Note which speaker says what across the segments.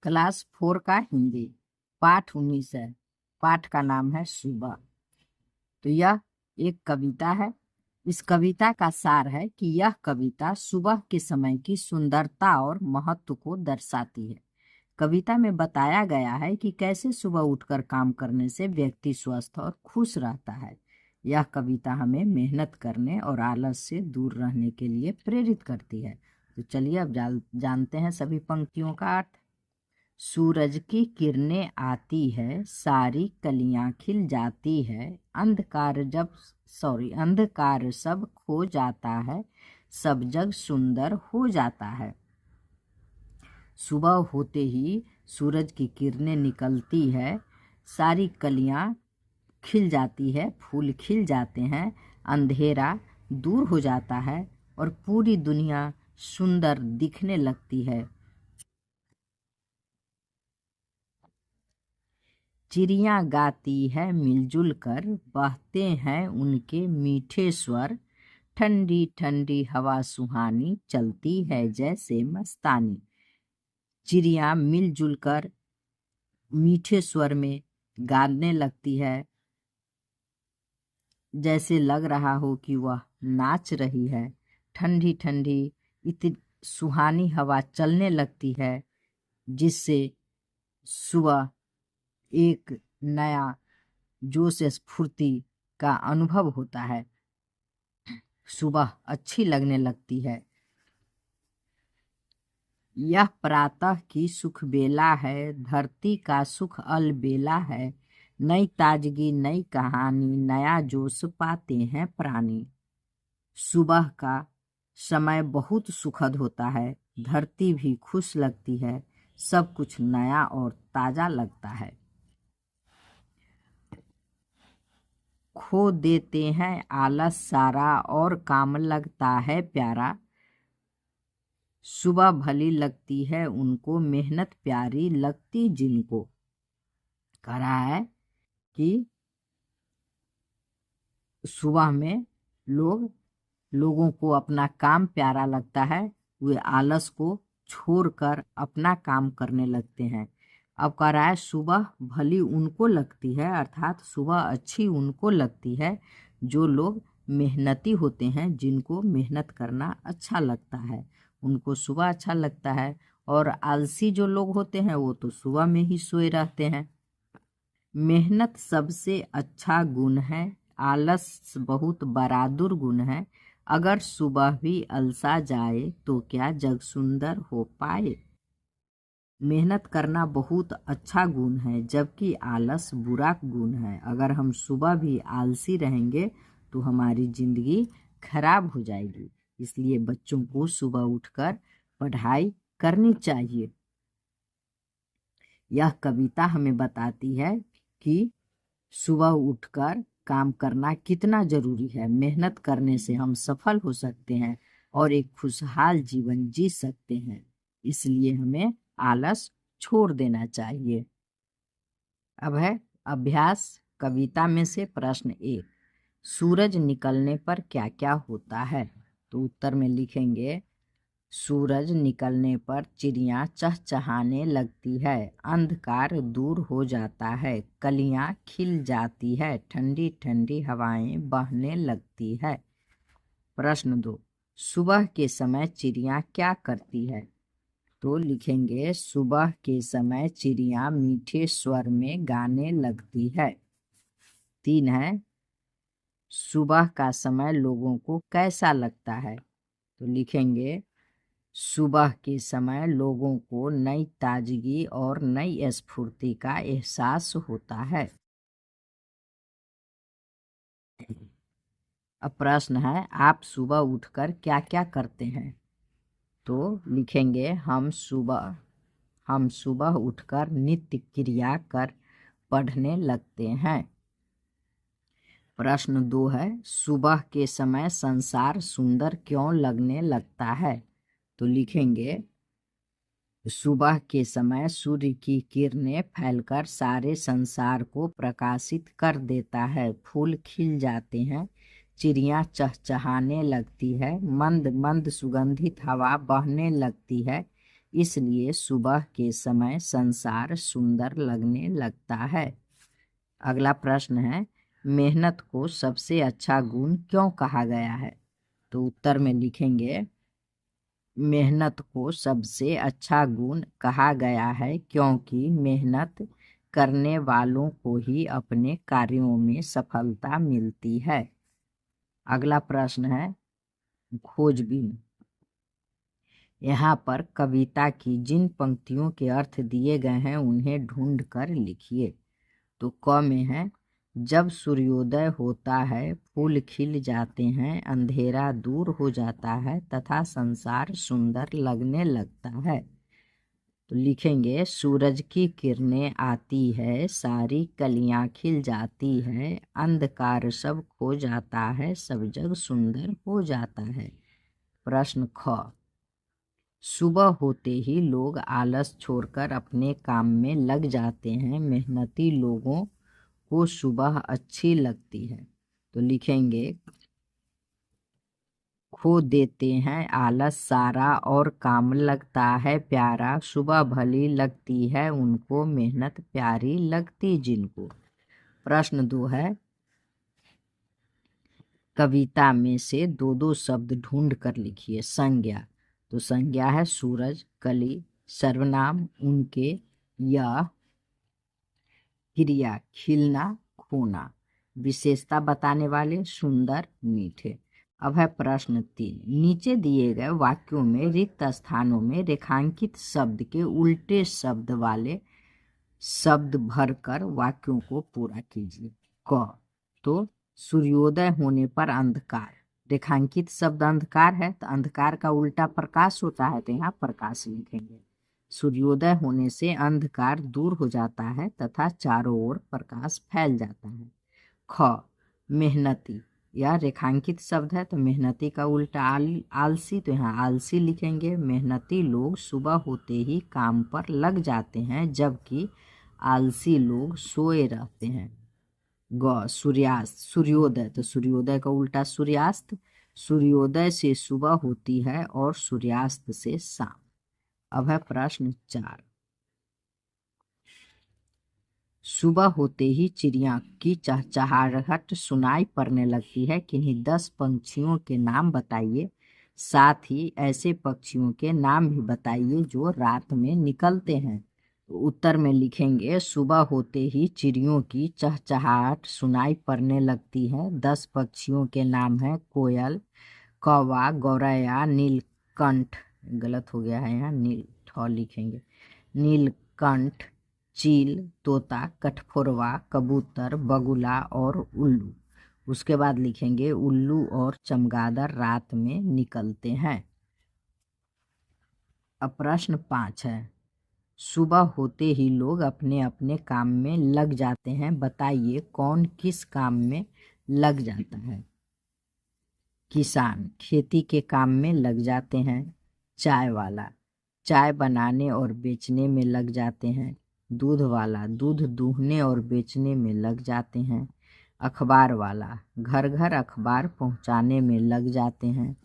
Speaker 1: Class 4 का हिंदी पाठ 19 है। पाठ का नाम है सुबह। तो यह एक कविता है। इस कविता का सार है कि यह कविता सुबह के समय की सुंदरता और महत्व को दर्शाती है। कविता में बताया गया है कि कैसे सुबह उठकर काम करने से व्यक्ति स्वस्थ और खुश रहता है। यह कविता हमें मेहनत करने और आलस से दूर रहने के लिए प्रेरित करती है। तो चलिए अब जानते हैं सभी पंक्तियों का अर्थ। सूरज की किरणें आती है, सारी कलियां खिल जाती है, अंधकार सब खो जाता है, सब जग सुंदर हो जाता है। सुबह होते ही सूरज की किरणें निकलती है, सारी कलियां खिल जाती है, फूल खिल जाते हैं, अंधेरा दूर हो जाता है और पूरी दुनिया सुंदर दिखने लगती है। चिड़ियाँ गाती है मिलजुल कर, बहते हैं उनके मीठे स्वर, ठंडी ठंडी हवा सुहानी चलती है जैसे मस्तानी। चिड़ियाँ मिलजुल कर मीठे स्वर में गाने लगती है, जैसे लग रहा हो कि वह नाच रही है। ठंडी ठंडी इतनी सुहानी हवा चलने लगती है, जिससे सुबह एक नया जोश स्फूर्ति का अनुभव होता है। सुबह अच्छी लगने लगती है। यह प्रातः की सुख बेला है, धरती का सुख अलबेला है, नई ताजगी नई कहानी, नया जोश पाते हैं प्राणी। सुबह का समय बहुत सुखद होता है, धरती भी खुश लगती है, सब कुछ नया और ताजा लगता है। खो देते हैं आलस सारा और काम लगता है प्यारा। सुबह भली लगती है उनको, मेहनत प्यारी लगती जिनको। कह रहा है कि सुबह में लोगों को अपना काम प्यारा लगता है, वे आलस को छोड़कर अपना काम करने लगते हैं। अब कह रहा है सुबह भली उनको लगती है, अर्थात सुबह अच्छी उनको लगती है जो लोग मेहनती होते हैं, जिनको मेहनत करना अच्छा लगता है, उनको सुबह अच्छा लगता है। और आलसी जो लोग होते हैं वो तो सुबह में ही सोए रहते हैं। मेहनत सबसे अच्छा गुण है, आलस बहुत बड़ा दुर्गुण है, अगर सुबह भी अलसा जाए तो क्या जग सुंदर हो पाए। मेहनत करना बहुत अच्छा गुण है, जबकि आलस बुरा गुण है। अगर हम सुबह भी आलसी रहेंगे तो हमारी जिंदगी खराब हो जाएगी। इसलिए बच्चों को सुबह उठकर पढ़ाई करनी चाहिए। यह कविता हमें बताती है कि सुबह उठकर काम करना कितना जरूरी है। मेहनत करने से हम सफल हो सकते हैं और एक खुशहाल जीवन जी सकते हैं। इसलिए हमें आलस छोड़ देना चाहिए। अब है अभ्यास। कविता में से प्रश्न 1, सूरज निकलने पर क्या क्या होता है? तो उत्तर में लिखेंगे, सूरज निकलने पर चिड़ियाँ चहचहाने लगती है, अंधकार दूर हो जाता है, कलियाँ खिल जाती है, ठंडी ठंडी हवाएं बहने लगती है। प्रश्न 2, सुबह के समय चिड़ियाँ क्या करती है? तो लिखेंगे, सुबह के समय चिड़ियाँ मीठे स्वर में गाने लगती है। 3 है, सुबह का समय लोगों को कैसा लगता है? तो लिखेंगे, सुबह के समय लोगों को नई ताजगी और नई स्फूर्ति का एहसास होता है। अब प्रश्न है, आप सुबह उठकर क्या क्या करते हैं? तो लिखेंगे, हम सुबह उठकर नित्य क्रिया कर पढ़ने लगते हैं। प्रश्न 2 है, सुबह के समय संसार सुंदर क्यों लगने लगता है? तो लिखेंगे, सुबह के समय सूर्य की किरणें फैलकर सारे संसार को प्रकाशित कर देता है, फूल खिल जाते हैं, चिड़ियाँ चहचहाने लगती है, मंद मंद सुगंधित हवा बहने लगती है, इसलिए सुबह के समय संसार सुंदर लगने लगता है। अगला प्रश्न है, मेहनत को सबसे अच्छा गुण क्यों कहा गया है? तो उत्तर में लिखेंगे, मेहनत को सबसे अच्छा गुण कहा गया है क्योंकि मेहनत करने वालों को ही अपने कार्यों में सफलता मिलती है। अगला प्रश्न है, खोजबीन। यहाँ पर कविता की जिन पंक्तियों के अर्थ दिए गए हैं उन्हें ढूंढ कर लिखिए। तो क में है, जब सूर्योदय होता है फूल खिल जाते हैं, अंधेरा दूर हो जाता है तथा संसार सुंदर लगने लगता है। तो लिखेंगे, सूरज की किरणें आती है, सारी कलियां खिल जाती है, अंधकार सब खो जाता है, सब जग सुंदर हो जाता है। प्रश्न ख, सुबह होते ही लोग आलस छोड़कर अपने काम में लग जाते हैं, मेहनती लोगों को सुबह अच्छी लगती है। तो लिखेंगे, खो देते हैं आलस सारा और काम लगता है प्यारा, सुबह भली लगती है उनको, मेहनत प्यारी लगती जिनको। प्रश्न 2 है, कविता में से दो दो शब्द ढूंढ कर लिखिए। संज्ञा। तो संज्ञा है सूरज, कली। सर्वनाम उनके, या क्रिया खिलना, खोना। विशेषता बताने वाले सुंदर, मीठे। अब है प्रश्न 3, नीचे दिए गए वाक्यों में रिक्त स्थानों में रेखांकित शब्द के उल्टे शब्द वाले शब्द भरकर वाक्यों को पूरा कीजिए। क, तो सूर्योदय होने पर अंधकार, रेखांकित शब्द अंधकार है तो अंधकार का उल्टा प्रकाश होता है, तो यहाँ प्रकाश लिखेंगे। सूर्योदय होने से अंधकार दूर हो जाता है तथा चारों ओर प्रकाश फैल जाता है। ख, मेहनती, यह रेखांकित शब्द है तो मेहनती का उल्टा आलसी, तो यहाँ आलसी लिखेंगे। मेहनती लोग सुबह होते ही काम पर लग जाते हैं जबकि आलसी लोग सोए रहते हैं। ग, सूर्यास्त, सूर्योदय, तो सूर्योदय का उल्टा सूर्यास्त। सूर्योदय से सुबह होती है और सूर्यास्त से शाम। अब है प्रश्न 4, सुबह होते ही चिड़िया की चहचहाहट सुनाई पड़ने लगती है, किन्हीं 10 पंछियों के नाम बताइए, साथ ही ऐसे पक्षियों के नाम भी बताइए जो रात में निकलते हैं। तो उत्तर में लिखेंगे, सुबह होते ही चिड़ियों की चहचहाहट सुनाई पड़ने लगती है। 10 पक्षियों के नाम हैं कोयल, कौवा, गौरैया, नीलकंठ, गलत हो गया है यहाँ, नील ठ लिखेंगे, नीलकंठ, चील, तोता, कठफोरवा, कबूतर, बगुला और उल्लू। उसके बाद लिखेंगे, उल्लू और चमगादड़ रात में निकलते हैं। अब प्रश्न 5 है, सुबह होते ही लोग अपने अपने काम में लग जाते हैं, बताइए कौन किस काम में लग जाता है? किसान खेती के काम में लग जाते हैं। चाय वाला चाय बनाने और बेचने में लग जाते हैं। दूध वाला दूध दूहने और बेचने में लग जाते हैं। अखबार वाला घर घर अखबार पहुंचाने में लग जाते हैं।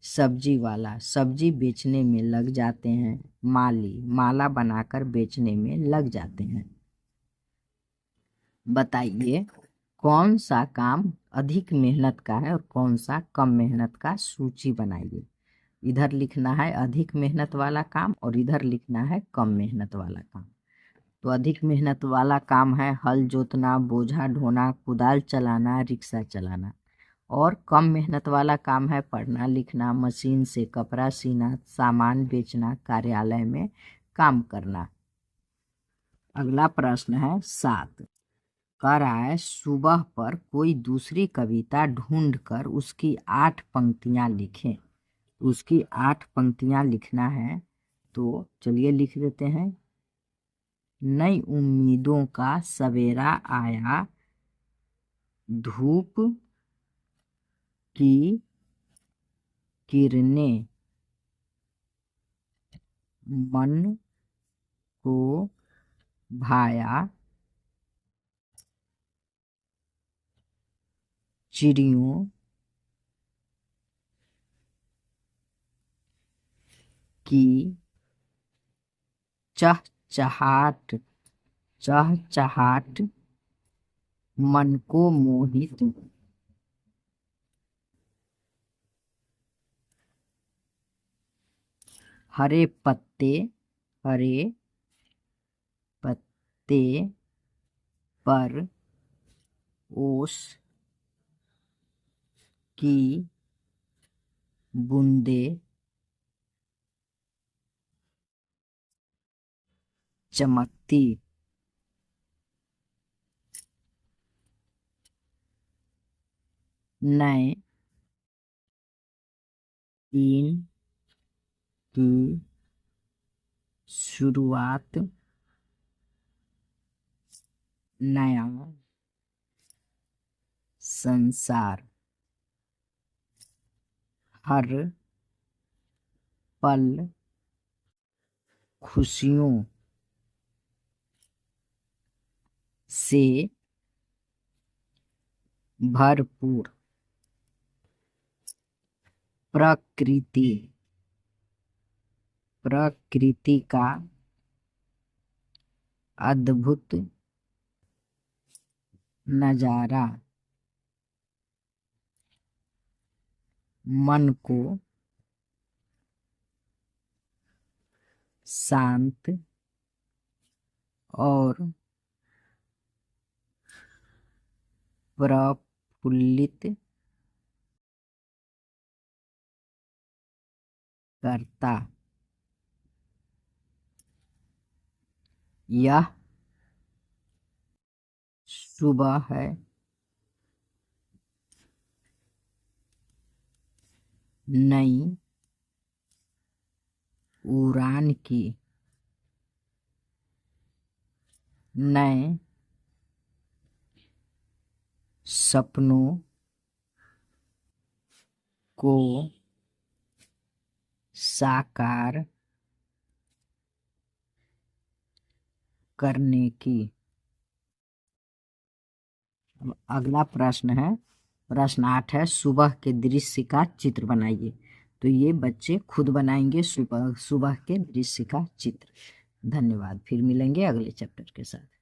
Speaker 1: सब्जी वाला सब्जी बेचने में लग जाते हैं। माली माला बनाकर बेचने में लग जाते हैं। बताइए कौन सा काम अधिक मेहनत का है और कौन सा कम मेहनत का, सूची बनाइए। इधर लिखना है अधिक मेहनत वाला काम और इधर लिखना है कम मेहनत वाला काम। तो अधिक मेहनत वाला काम है हल जोतना, बोझा ढोना, कुदाल चलाना, रिक्शा चलाना। और कम मेहनत वाला काम है पढ़ना लिखना, मशीन से कपड़ा सीना, सामान बेचना, कार्यालय में काम करना। अगला प्रश्न है 7, कह रहा है सुबह पर कोई दूसरी कविता ढूंढकर उसकी 8 पंक्तियां लिखें। उसकी 8 पंक्तियां लिखना है, तो चलिए लिख देते हैं। नई उम्मीदों का सवेरा आया, धूप की किरणें मन को भाया, चिड़ियों की चहचहाट, चहचहाट मन को मोहित, हरे पत्ते, हरे पत्ते पर ओस की बूंदे चमकती, नए दिन की शुरुआत, नया संसार, हर पल खुशियों से भरपूर, प्रकृति, प्रकृति का अद्भुत नजारा, मन को शांत और प्रफुल्लित करता, यह सुबह है, नई उड़ान की, नए सपनों को साकार करने की। अब अगला प्रश्न है, प्रश्न 8 है, सुबह के दृश्य का चित्र बनाइए। तो ये बच्चे खुद बनाएंगे सुबह सुबह के दृश्य का चित्र। धन्यवाद, फिर मिलेंगे अगले चैप्टर के साथ।